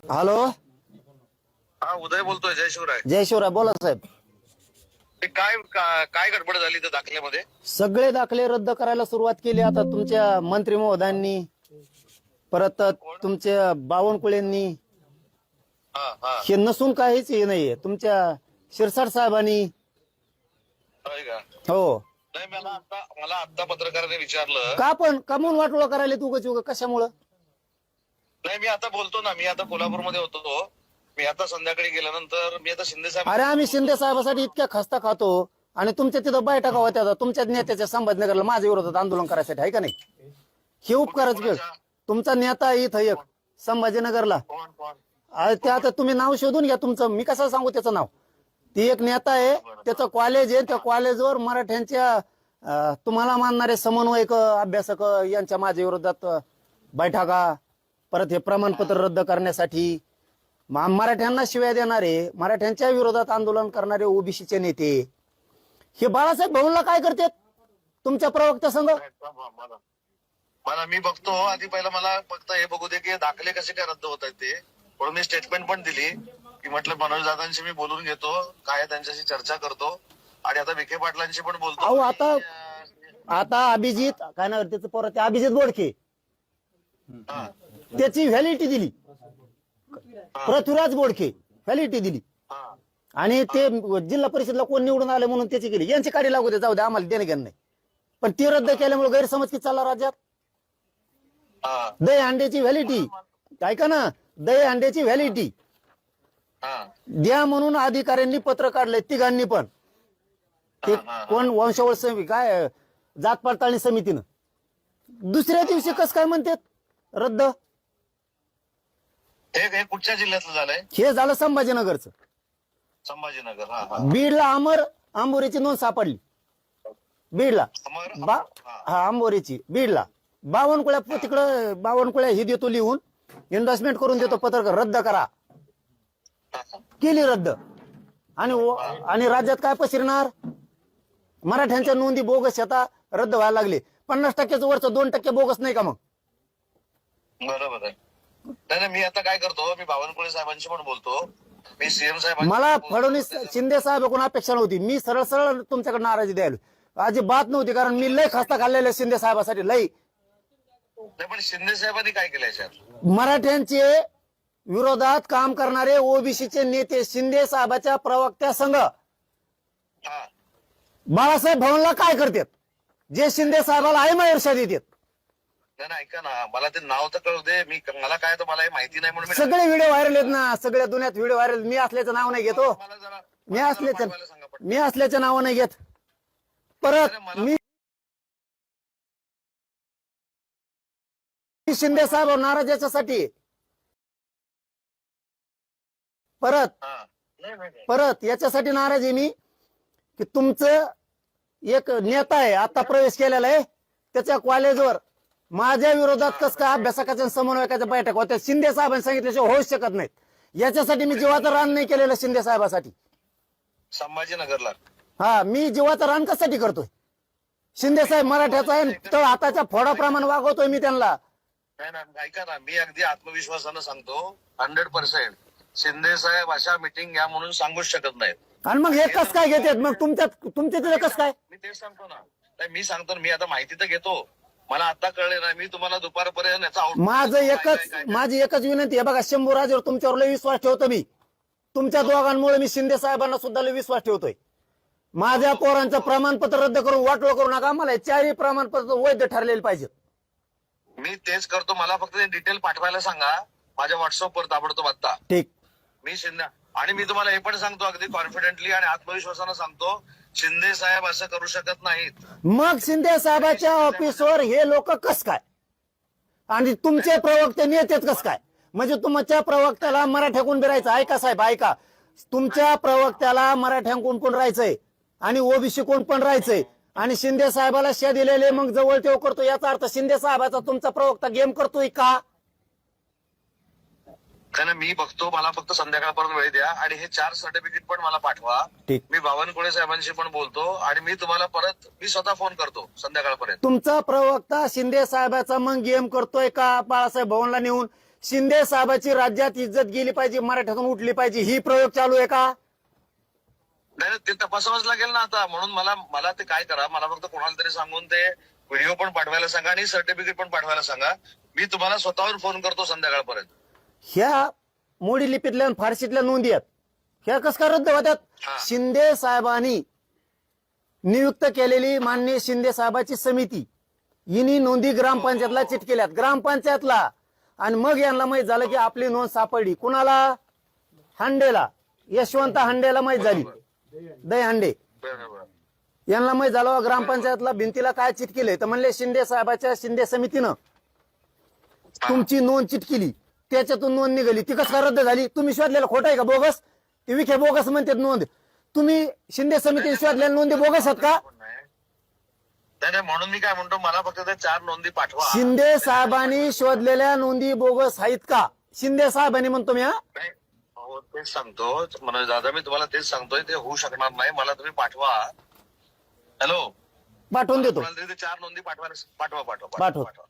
Hello. हा, उदय बोलतोय. जय शिवराय. जय शिवराय. बोला साहेब. ते काय काय गडबड झाली त्या दाखल्यामध्ये? सगळे दाखले रद्द करायला सुरुवात केली आता तुमच्या मंत्री महोदयांनी, परत तुमच्या बावनकुळेंनी. हा हा. हे नसून काहीच हे नाहीये तुमच्या शिरसाट साहेबांनी. होय का? हो. नाही, मला आता पत्रकाराने विचारलं. का पण कमून वाटोळं करायला तू उगाच कशामुळं? नाही, मी आता बोलतो ना. मी आता कोल्हापूरमध्ये होतो. मी आता संध्याकाळी गेल्यानंतर मी आता शिंदे साहेब. अरे आम्ही शिंदे साहेबासाठी इतक्या खस्ता खातो आणि तुमच्या तिथं बैठका होत्या तुमच्या नेत्याच्या संभाजीनगरला माझ्या विरोधात आंदोलन करायसाठी, आहे का नाही? हे उपकारच केलं. तुमचा नेता इथं एक संभाजीनगरला. कोण? ते आता तुम्ही नाव शोधून घ्या तुमचं. मी कसं सांगू त्याचं नाव? ती एक नेता आहे, त्याचं कॉलेज आहे. त्या कॉलेजवर मराठ्यांच्या तुम्हाला मानणारे समन्वयक अभ्यासक यांच्या माझ्या विरोधात बैठका, परत हे प्रमाणपत्र रद्द करण्यासाठी मराठ्यांना शिव्या देणारे, मराठ्यांच्या विरोधात आंदोलन करणारे ओबीसीचे नेते हे बाळासाहेब भाऊंला काय करतात तुमच्या प्रवक्त्या संघ? मला मी बघतो आधी. पहिला मला फक्त हे बघू दे की दाखले कसे काय रद्द होत आहेत ते. म्हणून मी स्टेटमेंट पण दिली की म्हटलं मनोज दादांशी मी बोलून घेतो, काय त्यांच्याशी चर्चा करतो आणि आता विखे पाटलांशी पण बोलतो. अहो आता अभिजित काय नाव त्याचं परत अभिजित बोडके त्याची व्हॅलिडिटी दिली. पृथ्वीराज बोडके व्हॅलिडिटी दिली आणि ते जिल्हा परिषदला कोण निवडून आले म्हणून त्याची केली. यांची काढी लागू दे, जाऊ दे, आम्हाला देणं घेणं नाही. पण ती रद्द केल्यामुळे गैरसमज किती चालला राज्यात? दही अंड्याची व्हॅलिडिटी, ऐका ना, दही अंड्याची व्हॅलिडिटी द्या म्हणून अधिकाऱ्यांनी पत्र काढलंय तिघांनी पण. ते कोण वंशावळ समिती काय जात पडताळणी समितीनं दुसऱ्या दिवशी कस काय म्हणतात रद्द? हे कुठच्या जिल्ह्यातलं झालंय? हे झालं संभाजीनगरचं. संभाजीनगर. बीडला आंबोरीची नोंद सापडली. बीडला आंबोरीची बीडला बावनकुळ्या तिकडं बावनकुळ्या ही देतो लिहून, इन्व्हेस्टमेंट करून देतो पत्रकार रद्द करा. केली रद्द. आणि राज्यात काय पसरणार? मराठ्यांच्या नोंदी बोगस आता रद्द व्हायला लागले. 50% वरचं 2% बोगस नाही का मग? बरोबर आहे. नाही, मी आता काय करतो, मी बावनकुळे साहेबांशी पण बोलतो. मी सीएम साहेब. मला फडणवीस शिंदे साहेब कोण अपेक्षा नव्हती. मी सरळ सरळ तुमच्याकडे नाराजी द्यायला अजिबात नव्हती, कारण मी लय खस्ता खाल्लेला शिंदे साहेबासाठी लय. पण शिंदे साहेबांनी काय केलं याच्यात? मराठ्यांचे विरोधात काम करणारे ओबीसीचे नेते शिंदे साहेबाच्या प्रवक्त्या संघ बाळासाहेब भाऊंला काय करतात जे शिंदे साहेबाला आहे ईर्ष्या देतात? नाही, ऐका ना, मला ते नाव तर कळू दे. मला काय तर मला माहिती नाही म्हणून. सगळे व्हिडिओ व्हायरल आहेत ना, सगळ्या दुनियात व्हिडिओ व्हायरल. मी असल्याचं नाव नाही घेतो. मी असल्याचं नाव नाही घेत. परत मी शिंदे साहेब नाराज याच्यासाठी. परत याच्यासाठी नाराज आहे मी की तुमचं एक नेता आहे आता प्रवेश केलेला आहे, त्याच्या कॉलेजवर माझ्या विरोधात कस काय अभ्यासकाच्या समन्वयकाच्या बैठक होत्या शिंदे साहेबांनी सांगितल्याशिवाय होऊ शकत नाहीत. याच्यासाठी मी जीवाचं रान नाही केलेलं शिंदे साहेबासाठी. संभाजीनगरला मी जीवाचं रान कशासाठी करतोय? शिंदे साहेब मराठ्याचा आहे तर हाताच्या फोडाप्रमाणे वागवतोय मी त्यांना. नाही, ऐका ना, मी अगदी आत्मविश्वासानं सांगतो 100% शिंदे साहेब अशा मीटिंग घ्या म्हणून सांगूच शकत नाहीत. आणि मग हे कस काय घेतात मग तुमच्या तिथे कस काय? मी तेच सांगतो ना. मी सांगतो ना, मी आता माहिती तर घेतो. मला आता कळले ना, मी तुम्हाला दुपारपर्यंत माझी एकच विनंती आहे बघा, शंभूराजेवर तुमच्यावर लय विश्वास ठेवतो मी. तुमच्या दोघांमुळे मी शिंदे साहेबांना सुद्धा लय विश्वास ठेवतोय. माझ्या पोरांचं प्रमाणपत्र रद्द करून वाटोळ करू नका. मला 4ही प्रमाणपत्र वैध ठरलेले पाहिजेत. मी तेच करतो. मला फक्त ते डिटेल पाठवायला सांगा माझ्या व्हॉट्सअपवर ताबडतोब आता. ठीक. मी शिंदे आणि मी तुम्हाला हे पण सांगतो अगदी कॉन्फिडेंटली आणि आत्मविश्वासानं सांगतो, शिंदे साहेब असं करू शकत नाहीत. मग शिंदे साहेबाच्या ऑफिसवर हे लोक कस काय आणि तुमचे प्रवक्ते नेतेच कस काय? म्हणजे तुमच्या प्रवक्त्याला मराठ्याकून राहायचं. ऐका साहेब, ऐका, तुमच्या प्रवक्त्याला मराठ्यांकून पण राहायचंय आणि ओबीसी कोण पण राहायचंय आणि शिंदे साहेबाला शे दिलेले मग जवळ तेव करतो. याचा अर्थ शिंदे साहेबाचा तुमचा प्रवक्ता गेम करतोय का? मी बघतो. मला फक्त संध्याकाळपर्यंत वेळ द्या आणि हे 4 सर्टिफिकेट पण मला पाठवा. मी बावनकुळे साहेबांशी पण बोलतो आणि मी तुम्हाला मी स्वतः फोन करतो संध्याकाळपर्यंत. तुमचा प्रवक्ता शिंदे साहेबाचा मग गेम करतोय का बाळासाहेब भाऊंला नेऊन शिंदे साहेबाची राज्यात इज्जत गेली पाहिजे, मराठ्यातून उठली पाहिजे, ही प्रयोग चालू आहे का? नाही ते तपासावंच लागेल ना आता. म्हणून मला ते काय करा, मला फक्त कोणाला तरी सांगून ते व्हिडिओ पण पाठवायला सांगा आणि सर्टिफिकेट पण पाठवायला सांगा. मी तुम्हाला स्वतःवर फोन करतो संध्याकाळपर्यंत. ह्या मोडी लिपीतल्या आणि फारशीतल्या नोंदी आहेत, ह्या कस काय रद्द होत्यात? हा. शिंदे साहेबांनी नियुक्त केलेली माननीय शिंदे साहेबाची समिती हिनी नोंदी ग्रामपंचायतला चिटकेल्यात, ग्रामपंचायतला. आणि मग यांना माहित झालं की आपली नोंद सापडली. कुणाला? हांडेला, यशवंत हांडेला माहित झाली, दही हांडे बरोबर. यांना माहित झालं ग्रामपंचायतला भिंतीला काय चिटकेलंय, तर म्हणले शिंदे साहेबाच्या शिंदे समितीनं तुमची नोंद चिटकेली, त्याच्यातून नोंद निघाली. ती कसं काय रद्द झाली? तुम्ही शोधलेलं खोटं आहे का? बोगस? ते विखे बोगस म्हणतात नोंद. तुम्ही शिंदे समितीने शोधलेल्या नोंदी बोगस आहेत का? नाही म्हणून मी काय म्हणतो, मला फक्त त्या 4 नोंदी पाठवा. शिंदे साहेबांनी शोधलेल्या नोंदी बोगस आहेत का? शिंदे साहेबांनी म्हणतो मी. नाही, हो तेच सांगतो मनोज दादा, मी तुम्हाला तेच सांगतोय, ते होऊ शकणार नाही. मला तुम्ही पाठवा. हॅलो, पाठवून देतो. कोणाला तरी ते 4 नोंदी पाठवा. पाठव.